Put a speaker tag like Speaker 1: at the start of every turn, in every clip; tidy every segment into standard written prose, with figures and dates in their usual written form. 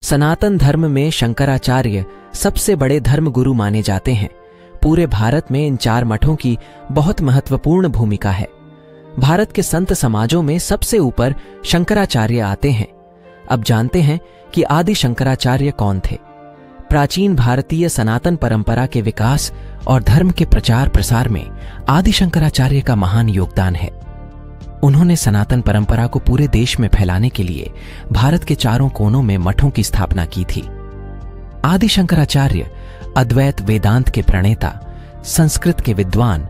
Speaker 1: सनातन धर्म में शंकराचार्य सबसे बड़े धर्म गुरु माने जाते हैं। पूरे भारत में इन 4 मठों की बहुत महत्वपूर्ण भूमिका है। भारत के संत समाजों में सबसे ऊपर शंकराचार्य आते हैं। अब जानते हैं कि आदि शंकराचार्य कौन थे। प्राचीन भारतीय सनातन परंपरा के विकास और धर्म के प्रचार प्रसार में आदि शंकराचार्य का महान योगदान है। उन्होंने सनातन परंपरा को पूरे देश में फैलाने के लिए भारत के चारों कोनों में मठों की स्थापना की थी। आदि शंकराचार्य अद्वैत वेदांत के प्रणेता, संस्कृत के विद्वान,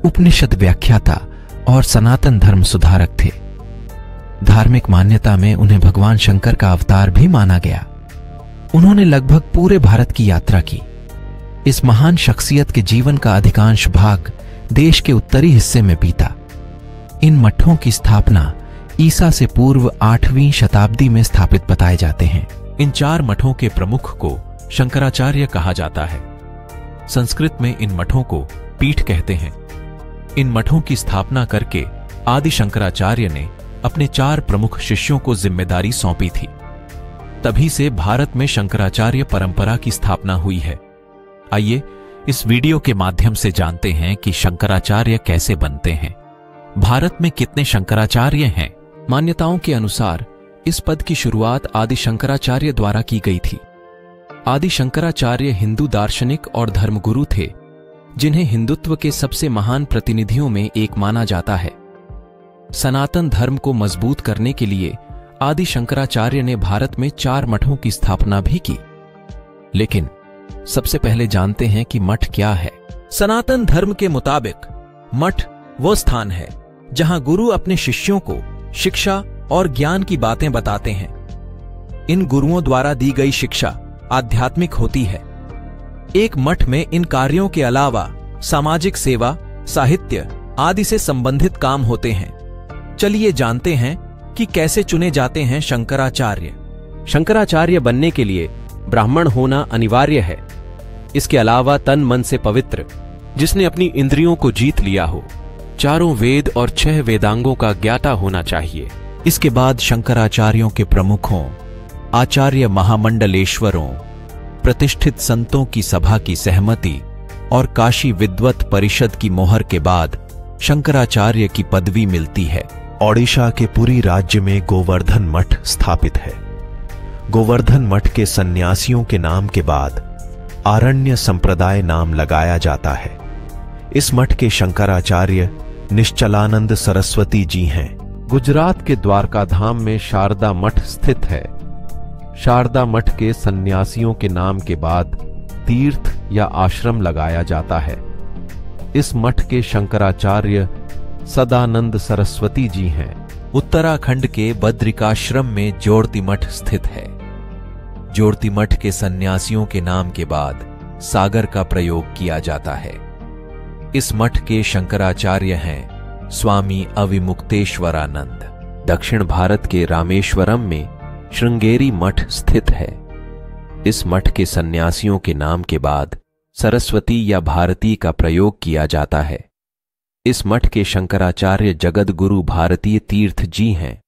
Speaker 1: उपनिषद व्याख्याता और सनातन धर्म सुधारक थे। धार्मिक मान्यता में उन्हें भगवान शंकर का अवतार भी माना गया। उन्होंने लगभग पूरे भारत की यात्रा की। इस महान शख्सियत के जीवन का अधिकांश भाग देश के उत्तरी हिस्से में बीता। इन मठों की स्थापना ईसा से पूर्व 8वीं शताब्दी में स्थापित बताए जाते हैं।
Speaker 2: इन 4 मठों के प्रमुख को शंकराचार्य कहा जाता है। संस्कृत में इन मठों को पीठ कहते हैं। इन मठों की स्थापना करके आदि शंकराचार्य ने अपने 4 प्रमुख शिष्यों को जिम्मेदारी सौंपी थी। तभी से भारत में शंकराचार्य परंपरा की स्थापना हुई है। आइए इस वीडियो के माध्यम से जानते हैं कि शंकराचार्य कैसे बनते हैं। भारत में कितने शंकराचार्य हैं? मान्यताओं के अनुसार इस पद की शुरुआत आदि शंकराचार्य द्वारा की गई थी। आदि शंकराचार्य हिंदू दार्शनिक और धर्मगुरु थे, जिन्हें हिंदुत्व के सबसे महान प्रतिनिधियों में एक माना जाता है। सनातन धर्म को मजबूत करने के लिए आदि शंकराचार्य ने भारत में 4 मठों की स्थापना भी की। लेकिन सबसे पहले जानते हैं कि मठ क्या है। सनातन धर्म के मुताबिक मठ वो स्थान है जहां गुरु अपने शिष्यों को शिक्षा और ज्ञान की बातें बताते हैं। इन गुरुओं द्वारा दी गई शिक्षा आध्यात्मिक होती है। एक मठ में इन कार्यों के अलावा सामाजिक सेवा, साहित्य आदि से संबंधित काम होते हैं। चलिए जानते हैं कि कैसे चुने जाते हैं शंकराचार्य। शंकराचार्य बनने के लिए ब्राह्मण होना अनिवार्य है। इसके अलावा तन मन से पवित्र, जिसने अपनी इंद्रियों को जीत लिया हो, चारों वेद और 6 वेदांगों का ज्ञाता होना चाहिए। इसके बाद शंकराचार्यों के प्रमुखों, आचार्य महामंडलेश्वरों, प्रतिष्ठित संतों की सभा की सहमति और काशी विद्वत परिषद की मोहर के बाद शंकराचार्य की पदवी मिलती है।
Speaker 3: ओडिशा के पुरी राज्य में गोवर्धन मठ स्थापित है। गोवर्धन मठ के सन्यासियों के नाम के बाद आरण्य संप्रदाय नाम लगाया जाता है। इस मठ के शंकराचार्य निश्चलानंद सरस्वती जी हैं।
Speaker 4: गुजरात के द्वारका धाम में शारदा मठ स्थित है। शारदा मठ के सन्यासियों के नाम के बाद तीर्थ या आश्रम लगाया जाता है। इस मठ के शंकराचार्य सदानंद सरस्वती जी हैं।
Speaker 2: उत्तराखंड के बद्रिकाश्रम में जोड़ती मठ स्थित है। जोड़ती मठ के सन्यासियों के नाम के बाद सागर का प्रयोग किया जाता है। इस मठ के शंकराचार्य हैं स्वामी अविमुक्तेश्वरानंद। दक्षिण भारत के रामेश्वरम में श्रृंगेरी मठ स्थित है। इस मठ के सन्यासियों के नाम के बाद सरस्वती या भारती का प्रयोग किया जाता है। इस मठ के शंकराचार्य जगत गुरु भारतीय तीर्थ जी हैं।